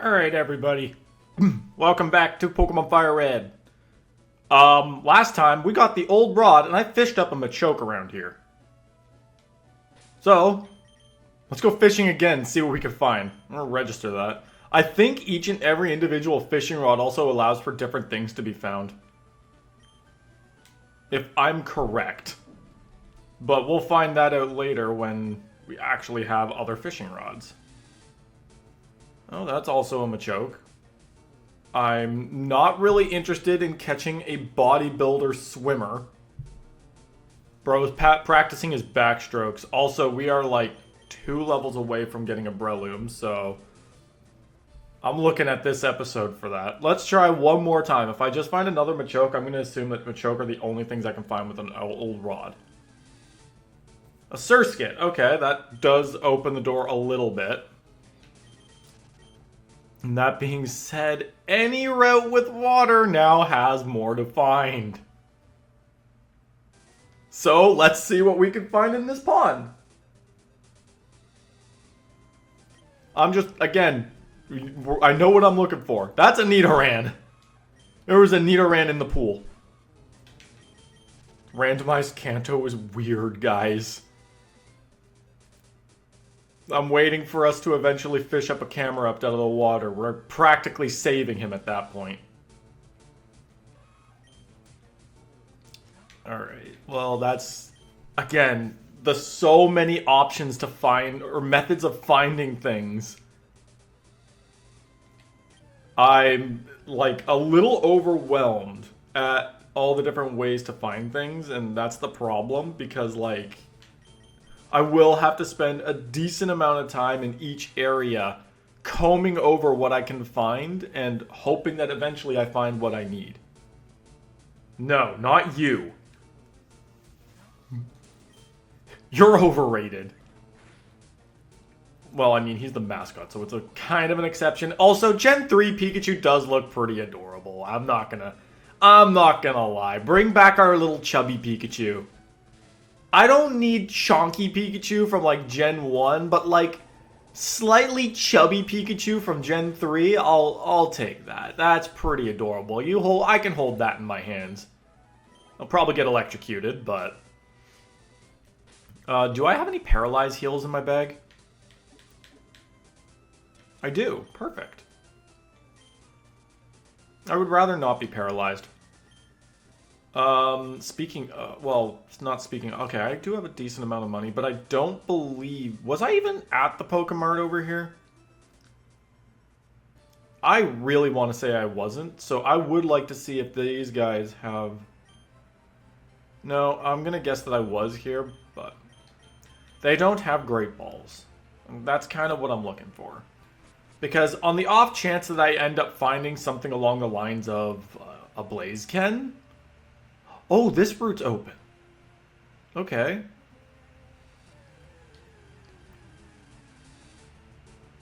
Alright, everybody. Welcome back to Pokemon FireRed. Last time we got the old rod and I fished up a Machamp around here. So, let's go fishing again and see what we can find. I'm gonna register that. I think each and every individual fishing rod also allows for different things to be found. If I'm correct. But we'll find that out later when we actually have other fishing rods. Oh, that's also a Machamp. I'm not really interested in catching a bodybuilder swimmer. Bro's practicing his backstrokes. Also, we are like 2 levels away from getting a Breloom, so I'm looking at this episode for that. Let's try one more time. If I just find another Machamp, I'm going to assume that Machamp are the only things I can find with an old rod. A Surskit. Okay, that does open the door a little bit. And that being said, any route with water now has more to find. So, let's see what we can find in this pond. I'm just, again, I know what I'm looking for. That's a Nidoran. There was a Nidoran in the pool. Randomized Kanto is weird, guys. I'm waiting for us to eventually fish up a camera up out of the water. We're practically saving him at that point. Alright, well that's, again, the so many options to find, or methods of finding things. I'm, like, a little overwhelmed at all the different ways to find things, and that's the problem, because, like, I will have to spend a decent amount of time in each area combing over what I can find and hoping that eventually I find what I need. No, not you. You're overrated. Well, I mean, he's the mascot, so it's a kind of an exception. Also, Gen 3 Pikachu does look pretty adorable. I'm not gonna lie. Bring back our little chubby Pikachu. I don't need chonky Pikachu from, like, Gen 1, but, like, slightly chubby Pikachu from Gen 3, I'll take that. That's pretty adorable. I can hold that in my hands. I'll probably get electrocuted, but... do I have any paralyzed heals in my bag? I do. Perfect. I would rather not be paralyzed. It's not speaking. Okay, I do have a decent amount of money, but I don't believe... Was I even at the Pokemart over here? I really want to say I wasn't, so I would like to see if these guys have... No, I'm going to guess that I was here, but... They don't have Great Balls. And that's kind of what I'm looking for. Because on the off chance that I end up finding something along the lines of a Blaziken... Oh, this route's open. Okay.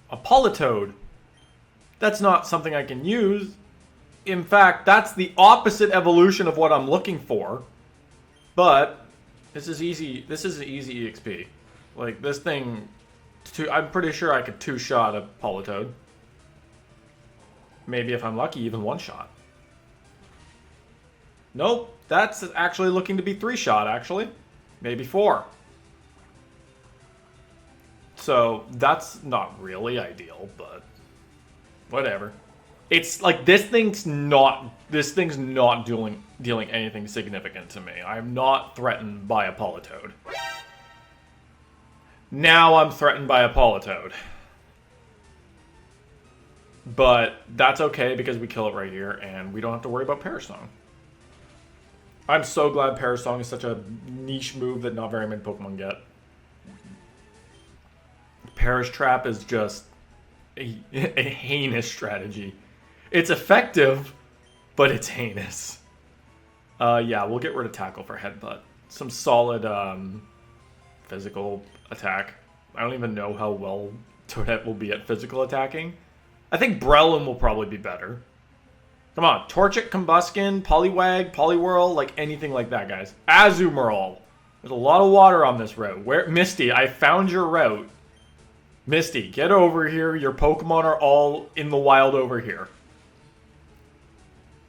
A Politoed. That's not something I can use. In fact, that's the opposite evolution of what I'm looking for. But this is easy. This is an easy EXP. Like, this thing... I'm pretty sure I could 2-shot a Politoed. Maybe if I'm lucky, even 1-shot. Nope. That's actually looking to be 3-shot, actually. Maybe 4. So, that's not really ideal, but... Whatever. It's like, this thing's not dealing anything significant to me. I'm not threatened by a Politoed. Now I'm threatened by a Politoed. But that's okay because we kill it right here, and we don't have to worry about Perish Song. I'm so glad Perish Song is such a niche move that not very many Pokemon get. Perish Trap is just a heinous strategy. It's effective, but it's heinous. Yeah, we'll get rid of Tackle for Headbutt. Some solid physical attack. I don't even know how well Toadette will be at physical attacking. I think Breloom will probably be better. Come on, Torchic, Combuskin, Poliwag, Poliwhirl, like anything like that, guys. Azumarill. There's a lot of water on this route. Misty, I found your route. Misty, get over here. Your Pokemon are all in the wild over here.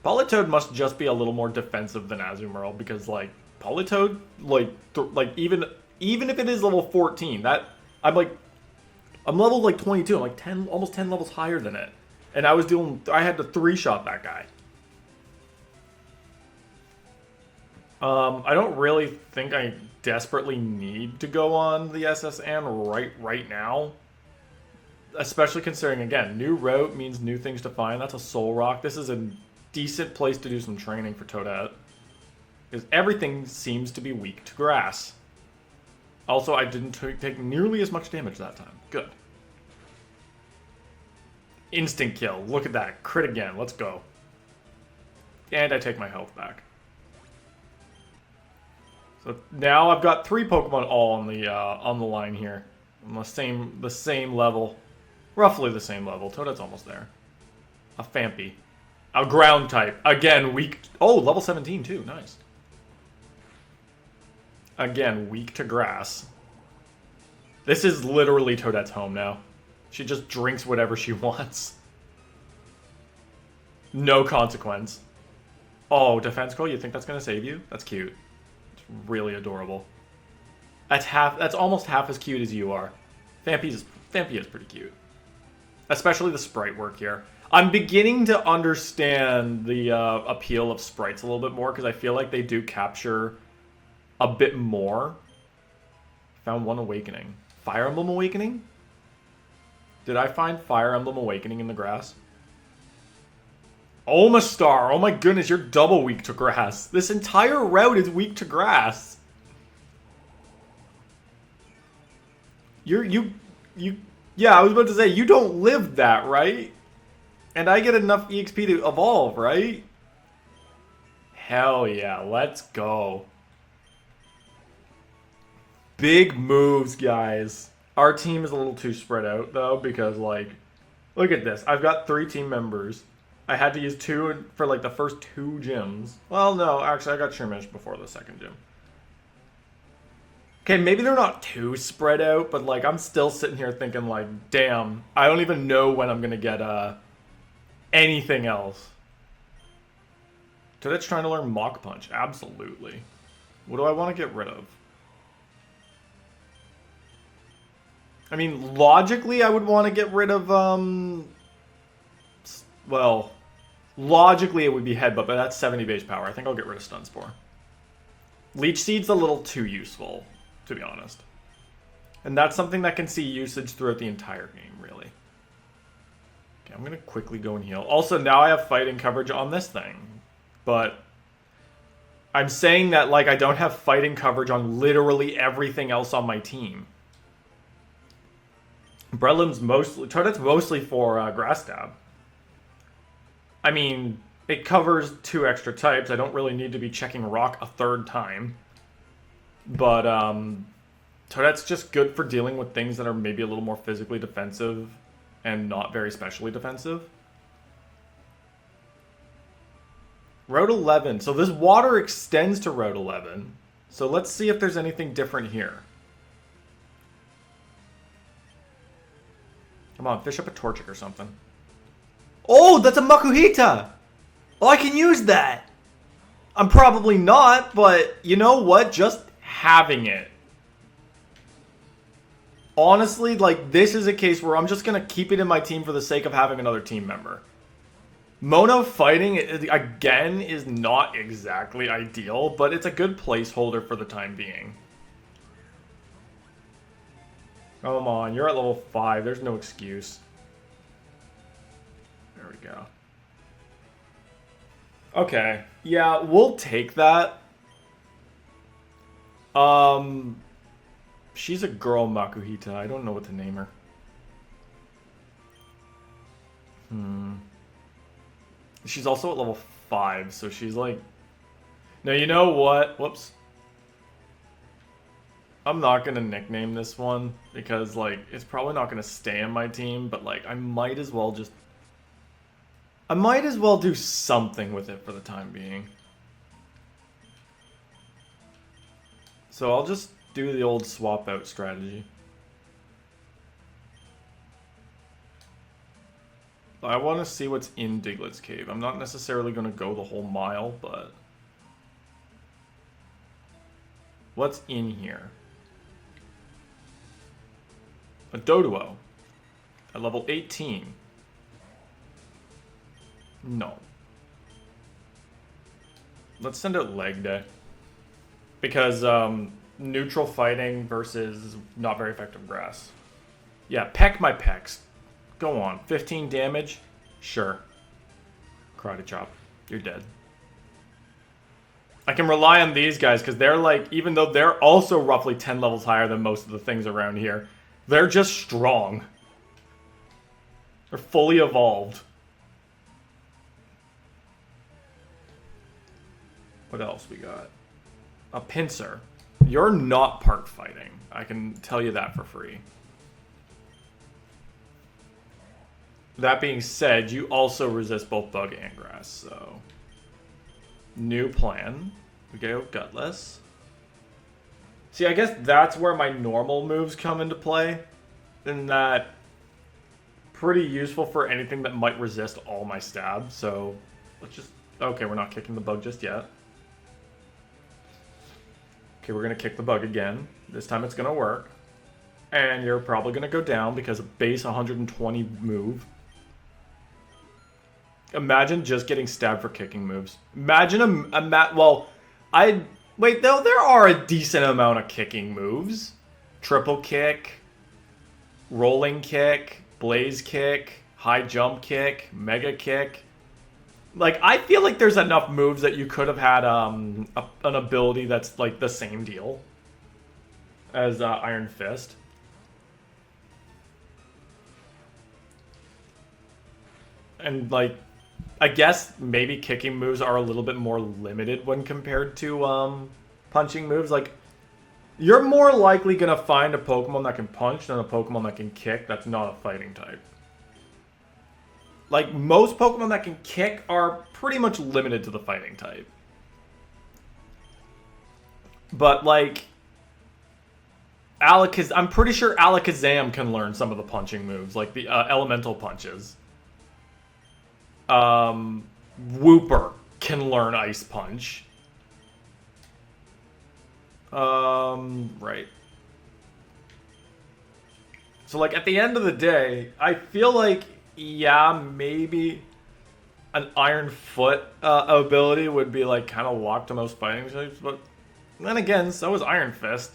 Politoed must just be a little more defensive than Azumarill because, like, Politoed, like even if it is level 14, that I'm level like 22. I'm like 10, almost 10 levels higher than it, and I had to 3-shot that guy. I don't really think I desperately need to go on the SSN right now. Especially considering, again, new route means new things to find. That's a Soul Rock. This is a decent place to do some training for Toadette. Because everything seems to be weak to grass. Also, I didn't take nearly as much damage that time. Good. Instant kill. Look at that. Crit again. Let's go. And I take my health back. So now I've got 3 Pokemon all on the line here. On the same level. Roughly the same level. Toadette's almost there. A Phanpy. A ground type. Again, weak. Oh, level 17 too. Nice. Again, weak to grass. This is literally Toadette's home now. She just drinks whatever she wants. No consequence. Oh, Defense Curl, you think that's gonna save you? That's cute. It's really adorable. That's almost half as cute as you are. Phanpy is pretty cute. Especially the sprite work here. I'm beginning to understand the appeal of sprites a little bit more because I feel like they do capture a bit more. Found one Awakening. Fire Emblem Awakening? Did I find Fire Emblem Awakening in the grass? Omastar! Oh my goodness, you're double weak to grass. This entire route is weak to grass. Yeah, I was about to say, you don't live that, right? And I get enough EXP to evolve, right? Hell yeah, let's go. Big moves, guys. Our team is a little too spread out, though, because, like, look at this. I've got 3 team members. I had to use 2 for, like, the first 2 gyms. Well, no, actually, I got Shrimish before the second gym. Okay, maybe they're not too spread out, but, like, I'm still sitting here thinking, like, damn, I don't even know when I'm gonna get, anything else. Toadette's trying to learn Mach Punch. Absolutely. What do I want to get rid of? I mean, logically, I would want to get rid of, well, logically it would be Headbutt, but that's 70 base power. I think I'll get rid of Stun Spore. Leech Seed's a little too useful, to be honest. And that's something that can see usage throughout the entire game, really. Okay, I'm going to quickly go and heal. Also, now I have fighting coverage on this thing. But I'm saying that, like, I don't have fighting coverage on literally everything else on my team. Toadette's mostly for Grass Stab. I mean, it covers 2 extra types. I don't really need to be checking Rock a 3rd time. But Toadette's just good for dealing with things that are maybe a little more physically defensive and not very specially defensive. Route 11. So this water extends to Route 11. So let's see if there's anything different here. Come on, fish up a Torchic or something. Oh, that's a Makuhita! Oh, I can use that! I'm probably not, but you know what? Just having it. Honestly, like, this is a case where I'm just going to keep it in my team for the sake of having another team member. Mono fighting, again, is not exactly ideal, but it's a good placeholder for the time being. Come on, you're at level 5. There's no excuse. There we go. Okay. Yeah, we'll take that. She's a girl Makuhita. I don't know what to name her. She's also at level 5, so she's like... No, you know what? Whoops. I'm not going to nickname this one, because, like, it's probably not going to stay in my team, but, like, I might as well just... I might as well do something with it for the time being. So I'll just do the old swap out strategy. I want to see what's in Diglett's cave. I'm not necessarily going to go the whole mile, but... what's in here? A Doduo. At level 18. No. Let's send out Leg Day. Because, neutral fighting versus not very effective grass. Yeah, peck my pecs. Go on. 15 damage? Sure. Karate chop. You're dead. I can rely on these guys because they're like, even though they're also roughly 10 levels higher than most of the things around here, they're just strong. They're fully evolved. What else we got? A Pincer. You're not park fighting. I can tell you that for free. That being said, you also resist both bug and grass, so... new plan. We go Gutless. See, I guess that's where my normal moves come into play. In that... pretty useful for anything that might resist all my stabs, so... let's just... okay, we're not kicking the bug just yet. Okay, we're going to kick the bug again. This time it's going to work. And you're probably going to go down because of base 120 move. Imagine just getting stabbed for kicking moves. Imagine well, wait, though, there are a decent amount of kicking moves. Triple kick, rolling kick, blaze kick, high jump kick, mega kick. Like, I feel like there's enough moves that you could have had an ability that's, like, the same deal as Iron Fist. And, like, I guess maybe kicking moves are a little bit more limited when compared to punching moves. Like, you're more likely going to find a Pokemon that can punch than a Pokemon that can kick that's not a fighting type. Like, most Pokemon that can kick are pretty much limited to the fighting type. But, like, I'm pretty sure Alakazam can learn some of the punching moves, like the elemental punches. Wooper can learn Ice Punch. Right. So, like, at the end of the day, I feel like, yeah, maybe an Iron Foot ability would be, like, kind of locked to most fighting types, but then again, so is Iron Fist.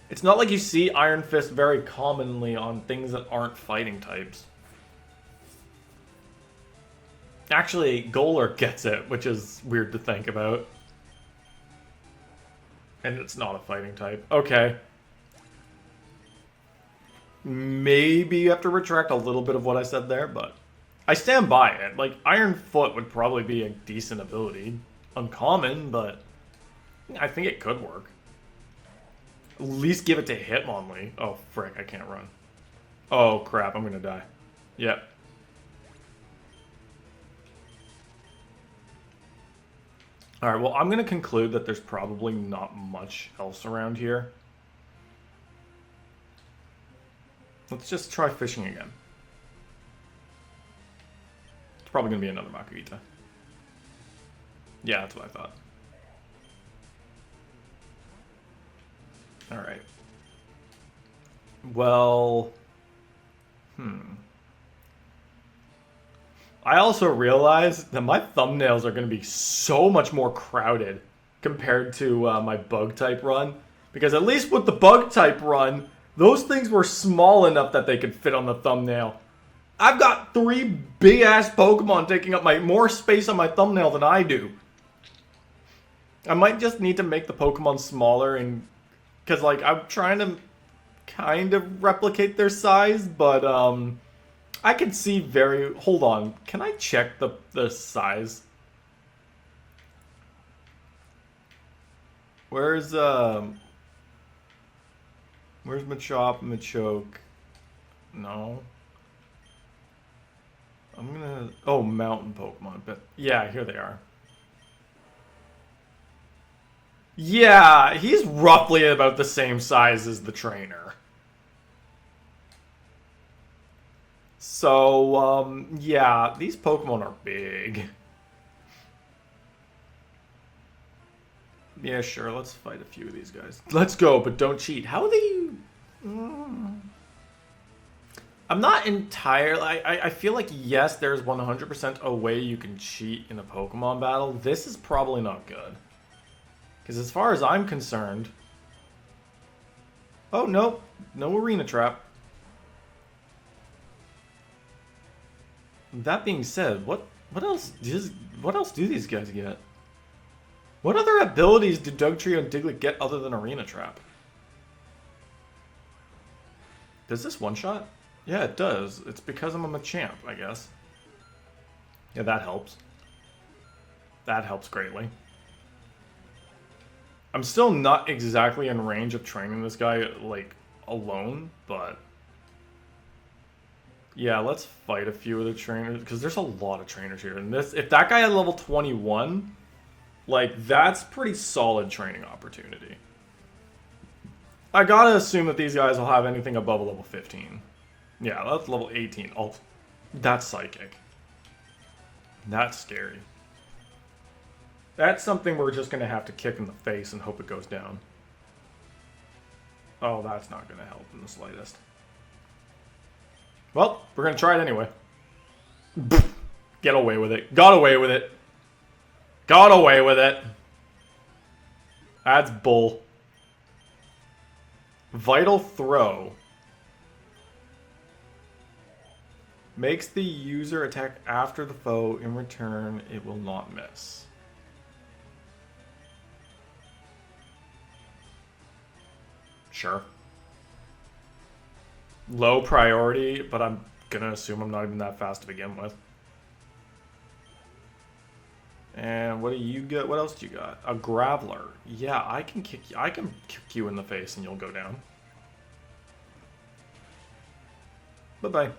It's not like you see Iron Fist very commonly on things that aren't fighting types. Actually, Golurk gets it, which is weird to think about. And it's not a fighting type. Okay. Maybe you have to retract a little bit of what I said there, but I stand by it. Like, Iron Foot would probably be a decent ability. Uncommon, but I think it could work. At least give it to Hitmonlee. Oh, frick, I can't run. Oh, crap, I'm gonna die. Yep. Alright, well, I'm gonna conclude that there's probably not much else around here. Let's just try fishing again. It's probably going to be another Makuhita. Yeah, that's what I thought. Alright. Well... I also realized that my thumbnails are going to be so much more crowded compared to my Bug-type run. Because at least with the Bug-type run... those things were small enough that they could fit on the thumbnail. I've got 3 big-ass Pokemon taking up more space on my thumbnail than I do. I might just need to make the Pokemon smaller and... because, like, I'm trying to kind of replicate their size, but, I can see very... hold on. Can I check the size? Where's Machamp and Machoke? No. I'm gonna... oh, mountain Pokemon. But yeah, here they are. Yeah, he's roughly about the same size as the trainer. So, yeah, these Pokemon are big. Yeah, sure, let's fight a few of these guys. Let's go, but don't cheat. How are they... I'm not entirely... I feel like, yes, there's 100% a way you can cheat in a Pokemon battle. This is probably not good. Because as far as I'm concerned... Oh, no. No arena trap. That being said, what else do these guys get? What other abilities do Dugtrio and Diglett get other than arena trap? Does this one-shot? Yeah, it does. It's because I'm a Machamp, I guess. Yeah, that helps. That helps greatly. I'm still not exactly in range of training this guy, like, alone, but... Yeah, let's fight a few of the trainers, because there's a lot of trainers here. And this, if that guy had level 21, like, that's pretty solid training opportunity. I gotta assume that these guys will have anything above level 15. Yeah, that's level 18. Oh, that's psychic. That's scary. That's something we're just gonna have to kick in the face and hope it goes down. Oh, that's not gonna help in the slightest. Well, we're gonna try it anyway. Get away with it. Got away with it. Got away with it. That's bull. Vital Throw. Makes the user attack after the foe. In return, it will not miss. Sure. Low priority, but I'm gonna assume I'm not even that fast to begin with. And what do you get? What else do you got? A Graveler. Yeah, I can kick you. I can kick you in the face and you'll go down. Bye-bye.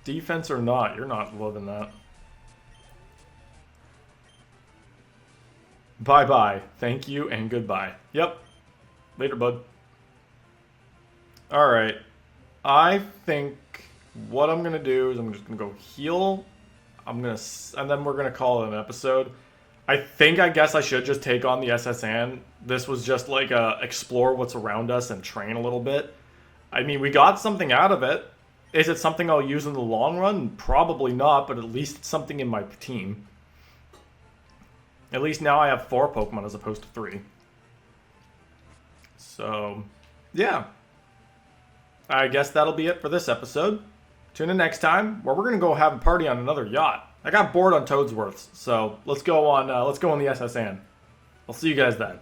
Defense or not, you're not loving that. Bye-bye. Thank you and goodbye. Yep. Later, bud. Alright. I think what I'm gonna do is I'm just gonna go heal. And then we're gonna call it an episode. I guess I should just take on the SSN. This was just like a explore what's around us and train a little bit. I mean, we got something out of it. Is it something I'll use in the long run? Probably not, but at least it's something in my team. At least now I have 4 Pokemon as opposed to 3. So, yeah. I guess that'll be it for this episode. Tune in next time, where we're gonna go have a party on another yacht. I got bored on Toadsworth's, so let's go on the SSN. I'll see you guys then.